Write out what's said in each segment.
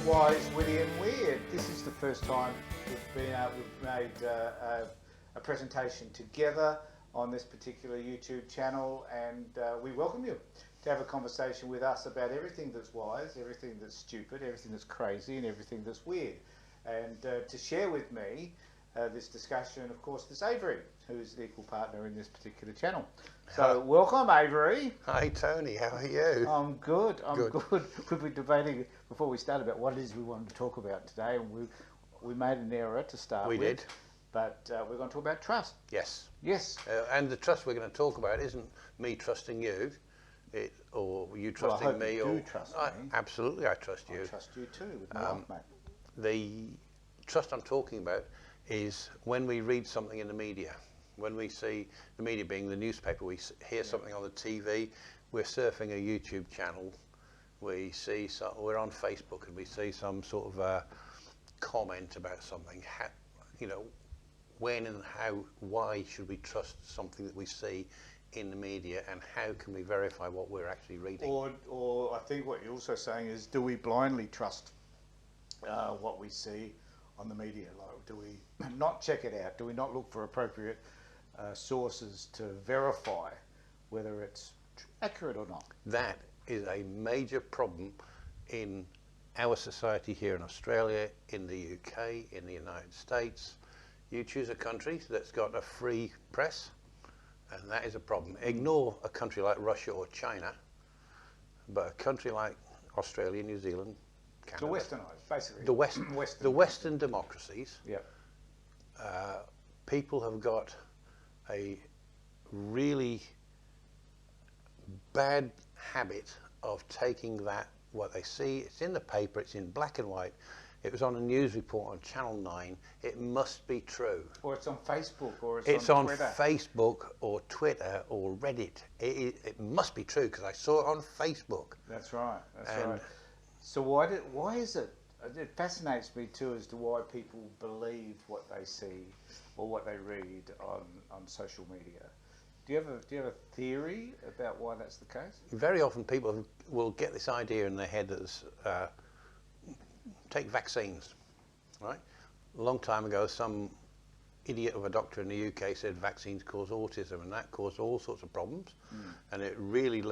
Wise, Witty and Weird. This is the first time we've made a presentation together on this particular YouTube channel, and we welcome you to have a conversation with us about everything that's wise, everything that's stupid, everything that's crazy, and everything that's weird. And to share with me this discussion, of course, there's Avery, who's the equal partner in this particular channel. So welcome, Avery. Hi, Tony. How are you? I'm good. I'm good. We've been debating before we started about what it is we wanted to talk about today, and we made an error to start with. We did. But we're going to talk about trust. Yes. Yes. And the trust we're going to talk about isn't me trusting you, or you trusting well, I hope me. You do trust me. Absolutely, I trust you. I trust you too, with my life, mate. The trust I'm talking about is when we read something in the media. When we see the media being the newspaper, we hear something on the TV, we're surfing a YouTube channel, we're on Facebook and we see some sort of comment about something. When and how, why should we trust something that we see in the media, and how can we verify what we're actually reading? Or I think what you're also saying is, do we blindly trust what we see on the media? Like, do we not check it out? Do we not look for appropriate sources to verify whether it's accurate or not? That is a major problem in our society here in Australia, in the UK, in the United States. You choose a country that's got a free press, and that is a problem. Ignore a country like Russia or China, but a country like Australia, New Zealand, Canada. The Westernised, basically. The Western democracies. Yeah. People have got a really bad habit of taking what they see, it's in the paper, it's in black and white, it was on a news report on Channel 9, it must be true. Or it's on Facebook, or it's on on Twitter. Facebook or Twitter or Reddit. It must be true because I saw it on Facebook. That's right, that's right. So why is it? It fascinates me too as to why people believe what they see or what they read on social media. Do you have a theory about why that's the case? Very often people will get this idea in their head that take vaccines, right? A long time ago, some idiot of a doctor in the UK said vaccines cause autism, and that caused all sorts of problems. And it really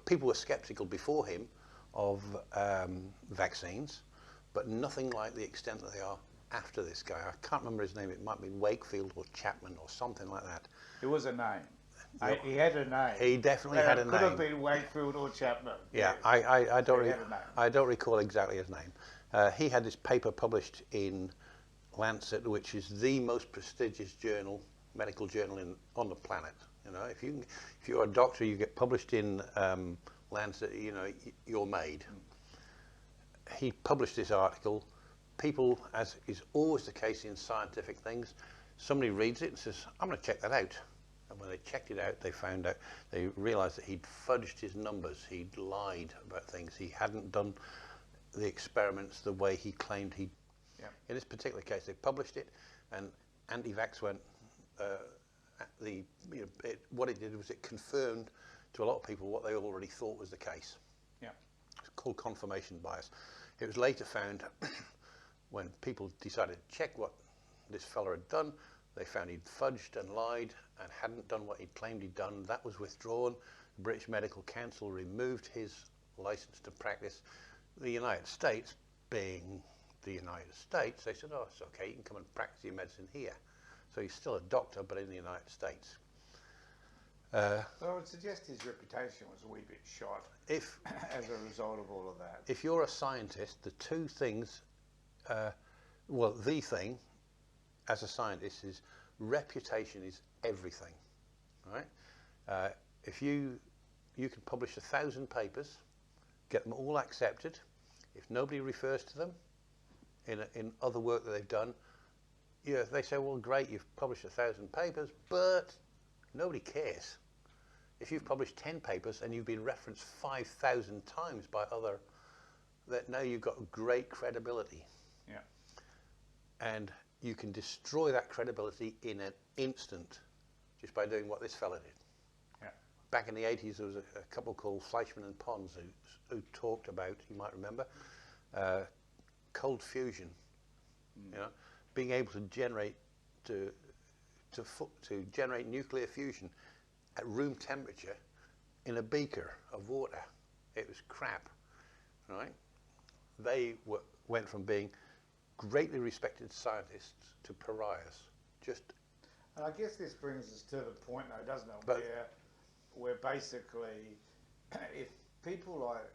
people were sceptical before him of vaccines, but nothing like the extent that they are after this guy. I can't remember his name. It might be Wakefield or Chapman or something like that. It was a name. He had a name. He definitely had a name. It could have been Wakefield or Chapman. Yeah, I don't recall exactly his name. He had this paper published in Lancet, which is the most prestigious journal, medical journal on the planet. You know, if you're a doctor, you get published in Lancet, you know, you're made. He published this article. People, as is always the case in scientific things, somebody reads it and says, I'm going to check that out. And when they checked it out, they realized that he'd fudged his numbers. He'd lied about things. He hadn't done the experiments the way he claimed he'd. Yeah. In this particular case, they published it, and anti-vax went, what it did was it confirmed to a lot of people what they already thought was the case. Yeah. It's called confirmation bias. It was later found when people decided to check what this fella had done, they found he'd fudged and lied and hadn't done what he'd claimed he'd done. That was withdrawn. The British Medical Council removed his license to practice. The United States, being the United States, they said, oh, it's okay, you can come and practice your medicine here. So he's still a doctor, but in the United States. Well, I would suggest his reputation was a wee bit shot as a result of all of that. If you're a scientist, the two things, the thing as a scientist is reputation is everything, right? If you can publish 1,000 papers, get them all accepted. If nobody refers to them in other work that they've done, they say, well, great, you've published 1,000 papers, but nobody cares. If you've published 10 papers and you've been referenced 5,000 times by that now you've got great credibility. Yeah. And you can destroy that credibility in an instant just by doing what this fella did. Yeah. Back in the 80s, there was a couple called Flieshman and Pons who talked about, you might remember, cold fusion, you know, being able to generate to generate nuclear fusion at room temperature in a beaker of water. It was crap, right? They went from being greatly respected scientists to pariahs. And I guess this brings us to the point, though, doesn't it? Where basically, if people like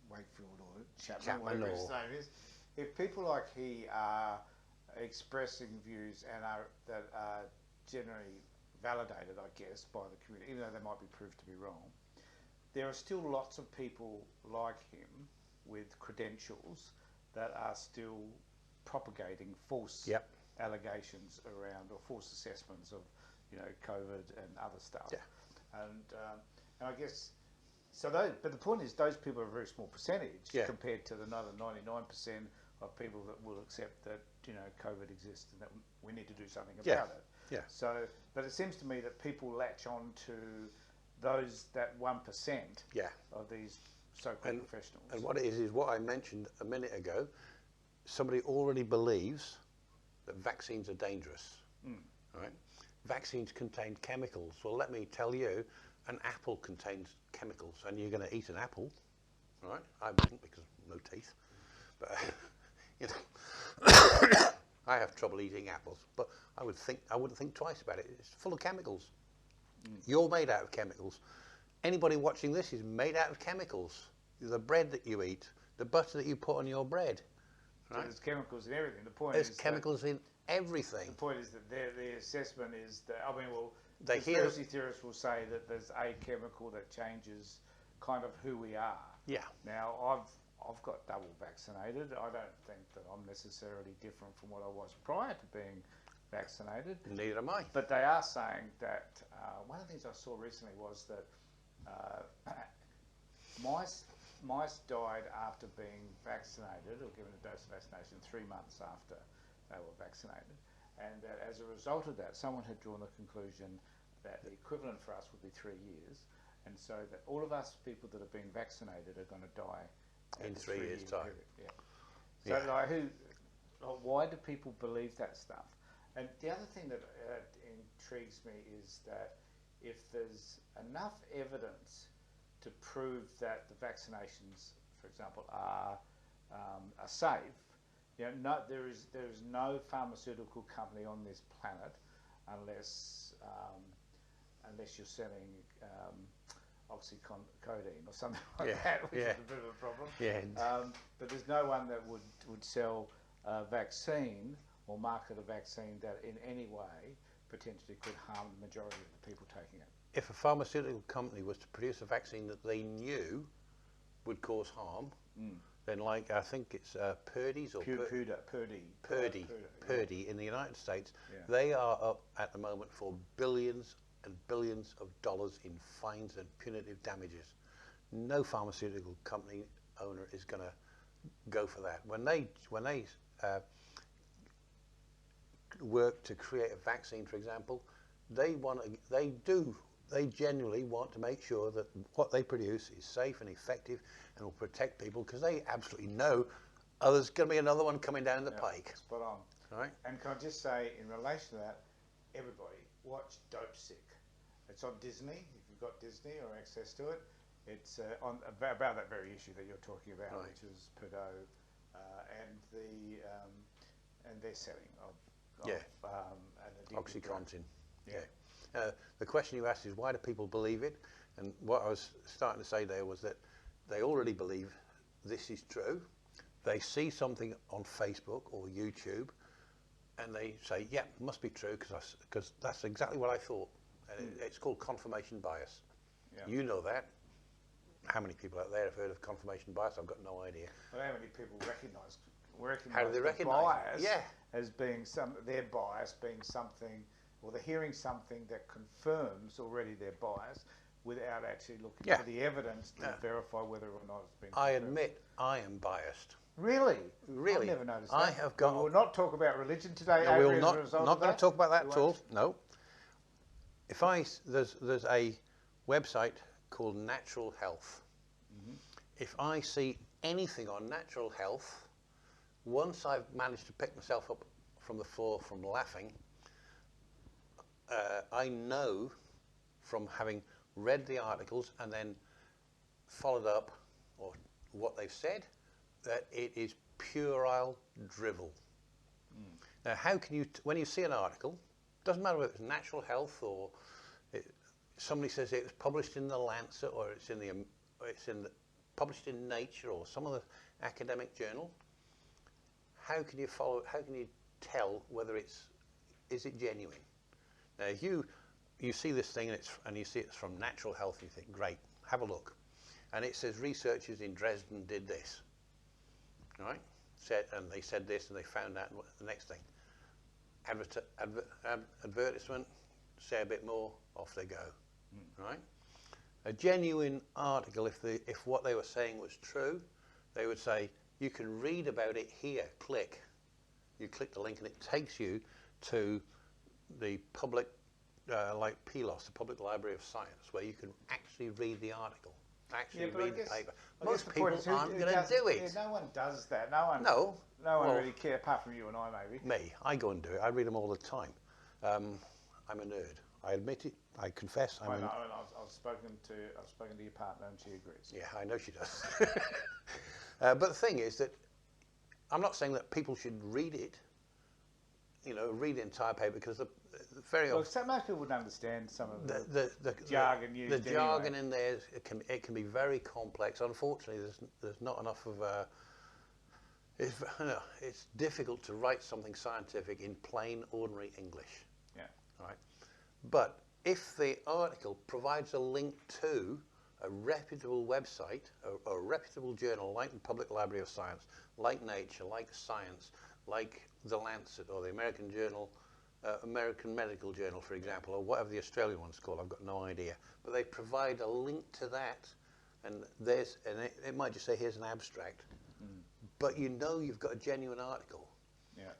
Wakefield or Chapman, whatever his name is, if people like he are expressing views that are generally validated, I guess, by the community, even though they might be proved to be wrong, there are still lots of people like him with credentials that are still propagating false allegations around, or false assessments of, COVID and other stuff. Yeah. And I guess but the point is, those people are a very small percentage compared to the other 99% of people that will accept that COVID exists and that we need to do something about it. Yeah. So, but it seems to me that people latch on to that 1% of these so-called professionals. And what it is what I mentioned a minute ago. Somebody already believes that vaccines are dangerous, right? Vaccines contain chemicals. Well, let me tell you, an apple contains chemicals, and you're going to eat an apple, right? I wouldn't, because no teeth, but I have trouble eating apples. But I wouldn't think twice about it. It's full of chemicals. You're made out of chemicals. Anybody watching this is made out of chemicals. The bread that you eat, the butter that you put on your bread. Right. So there's chemicals in everything. The point there's is chemicals in everything. The point is that the assessment is that, conspiracy theorists will say that there's a chemical that changes kind of who we are. Yeah. Now, I've got double vaccinated. I don't think that I'm necessarily different from what I was prior to being vaccinated. Neither am I. But they are saying that one of the things I saw recently was that mice died after being vaccinated or given a dose of vaccination 3 months after they were vaccinated, and that as a result of that, someone had drawn the conclusion that the equivalent for us would be 3 years, and so that all of us people that are being vaccinated are going to die in 3 years' time. So, why do people believe that stuff? And the other thing that intrigues me is that if there's enough evidence to prove that the vaccinations, for example, are safe, there is no pharmaceutical company on this planet unless you're selling oxycodone or something like that, which is a bit of a problem. Yeah. But there's no one that would sell a vaccine or market a vaccine that in any way potentially could harm the majority of the people taking it. If a pharmaceutical company was to produce a vaccine that they knew would cause harm, then I think it's Purdy's or Purdy in the United States, they are up at the moment for billions and billions of dollars in fines and punitive damages. No pharmaceutical company owner is going to go for that. When they work to create a vaccine, for example, they genuinely want to make sure that what they produce is safe and effective and will protect people, because they absolutely know there's going to be another one coming down the pike. Spot on. Right? And can I just say, in relation to that, everybody watch Dope Sick. It's on Disney. If you've got Disney or access to it, it's on about that very issue that you're talking about, which is Purdue and their selling of an OxyContin. The question you asked is, why do people believe it? And what I was starting to say there was that they already believe this is true. They see something on Facebook or YouTube and they say, yeah, it must be true because that's exactly what I thought. And it's called confirmation bias. Yeah. You know that. How many people out there have heard of confirmation bias? I've got no idea. Well, how many people recognise how do they recognise bias as being their bias being something, or they're hearing something that confirms already their bias without actually looking for the evidence to verify whether or not it's been confirmed. I admit I am biased. Really? Really? I've never noticed that. I have got. We'll not talk about religion today. No, we'll not going to talk about that at all. No. If there's a website called Natural Health. Mm-hmm. If I see anything on natural health, once I've managed to pick myself up from the floor from laughing, I know from having read the articles and then followed up, or what they've said, that it is puerile drivel. Now, how can you, when you see an article, doesn't matter whether it's natural health or somebody says it was published in the Lancet or published in Nature or some other academic journal, how can you tell whether is it genuine? Now, if you see this thing and you see it's from Natural Health, you think, great, have a look. And it says researchers in Dresden did this, right? And they said this and they found out the next thing. Advertisement, say a bit more, off they go, right? A genuine article, if what they were saying was true, they would say, you can read about it here, click. You click the link and it takes you to the public, like PLOS, the Public Library of Science, where you can actually read the article, read the paper. Most people aren't going to do it. Yeah, no one does that. No one really cares, apart from you and I, maybe. Me, I go and do it. I read them all the time. I'm a nerd. I admit it. I confess. I've spoken to your partner and she agrees. Yeah, I know she does. But the thing is that I'm not saying that people should read it. Read the entire paper, because most people wouldn't understand some of the jargon used. The jargon in there, it can be very complex. Unfortunately, there's not enough of it's difficult to write something scientific in plain, ordinary English. Yeah. Right. But if the article provides a link to a reputable website, or a reputable journal like the Public Library of Science, like Nature, like Science, like the Lancet or the American Medical Journal, for example, or whatever the Australian one's called, I've got no idea. But they provide a link to that, and it might just say, here's an abstract. But you've got a genuine article. Yeah.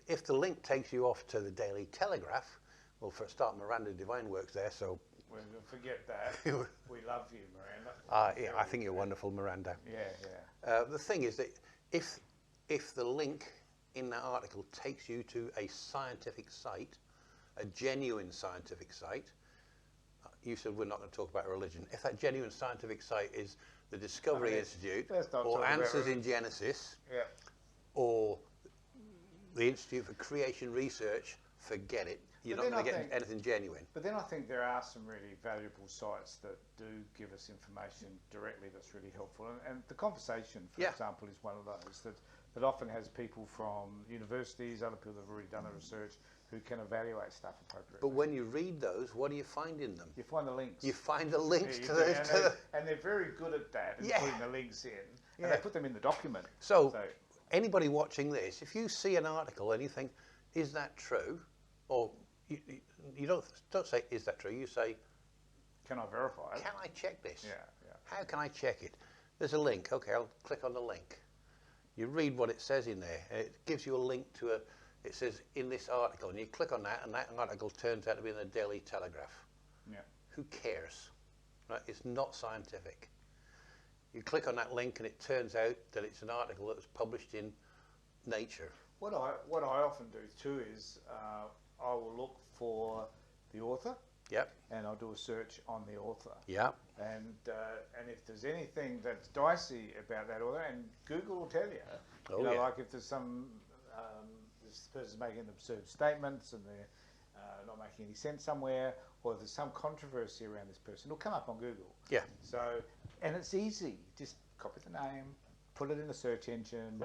If the link takes you off to the Daily Telegraph, well, for a start, Miranda Devine works there, so... Well, forget that. We love you, Miranda. Yeah, I think you're wonderful, Miranda. Yeah. The thing is that if the link in that article takes you to a scientific site, a genuine scientific site, you said we're not going to talk about religion. If that genuine scientific site is the Discovery Institute, or Answers in Genesis, or the Institute for Creation Research, forget it. You're not going to get anything genuine. But then I think there are some really valuable sites that do give us information directly that's really helpful. And the Causation, for example, is one of those that often has people from universities, other people that have already done the research, who can evaluate stuff appropriately. But when you read those, what do you find in them? You find the links. You find the links to those. And they're very good at that, putting the links in. And they put them in the document. So anybody watching this, if you see an article and you think, is that true? Or you don't say, is that true? You say, can I verify it? Can I check this? Yeah. How can I check it? There's a link. Okay, I'll click on the link. You read what it says in there. It gives you a link to it says in this article, and you click on that, and that article turns out to be in the Daily Telegraph. Yeah. Who cares? Right? It's not scientific. You click on that link, and it turns out that it's an article that was published in Nature. What I often do too is I will look for the author. Yep. And I'll do a search on the author. Yep. And if there's anything that's dicey about that author, and Google will tell you. Like if there's this person's making absurd statements and they're not making any sense somewhere, or there's some controversy around this person, it'll come up on Google. Yeah. So, and it's easy. Just copy the name, put it in the search engine.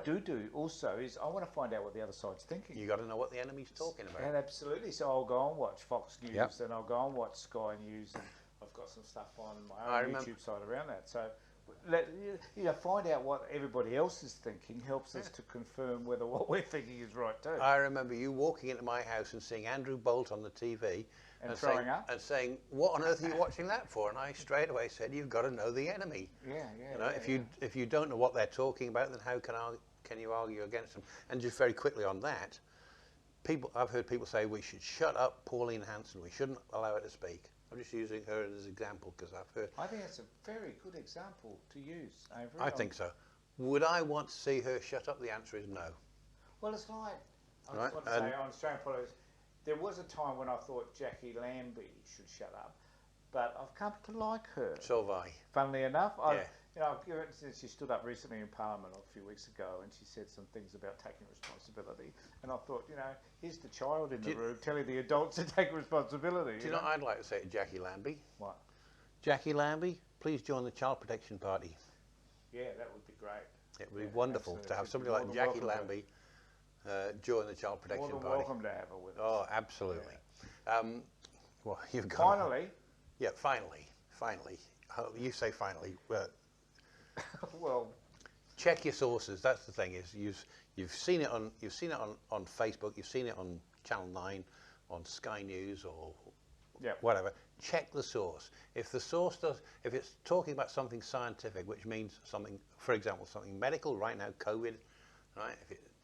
Also is I want to find out what the other side's thinking. You got to know what the enemy's talking about. And absolutely. So I'll go and watch Fox News, and I'll go and watch Sky News, and I've got some stuff on my own YouTube site around that. So find out what everybody else is thinking helps us to confirm whether what we're thinking is right too. I remember you walking into my house and seeing Andrew Bolt on the TV and throwing up and saying, "What on earth are you watching that for?" And I straight away said, "You've got to know the enemy." If you don't know what they're talking about, then how can you argue against them? And just very quickly on that, I've heard people say we should shut up Pauline Hanson. We shouldn't allow her to speak. I'm just using her as an example because I've heard. I think that's a very good example to use, Avery. I think so. Would I want to see her shut up? The answer is no. Well, it's like, I Right, just want to say on Australian politics, there was a time when I thought Jackie Lambie should shut up, but I've come to like her. So have I. Funnily enough, Yeah. she stood up recently in Parliament a few weeks ago and she said some things about taking responsibility. And I thought, here's the child in the room telling the adults to take responsibility. Do you know what I'd like to say to Jackie Lambie? What? Jackie Lambie, please join the Child Protection Party. Yeah, that would be great. It would be wonderful to have somebody like Jackie Lambie join the Child Protection Party. More than welcome to have her with us. Oh, absolutely. Yeah. Well, you've got finally. Yeah, finally. Oh, you say finally. Well, check your sources. That's the thing. Is you've seen it on Facebook. You've seen it on Channel 9, on Sky News or whatever. Check the source. If the source if it's talking about something scientific, which means something, for example, something medical. Right now, COVID. Right.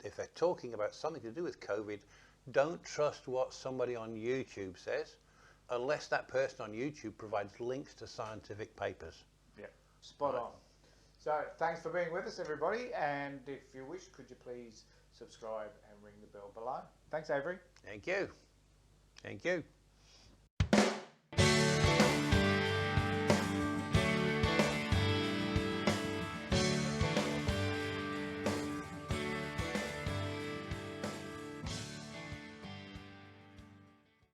If they're talking about something to do with COVID, don't trust what somebody on YouTube says, unless that person on YouTube provides links to scientific papers. Yeah, spot on. So thanks for being with us, everybody. And if you wish, could you please subscribe and ring the bell below? Thanks, Avery. Thank you. Thank you.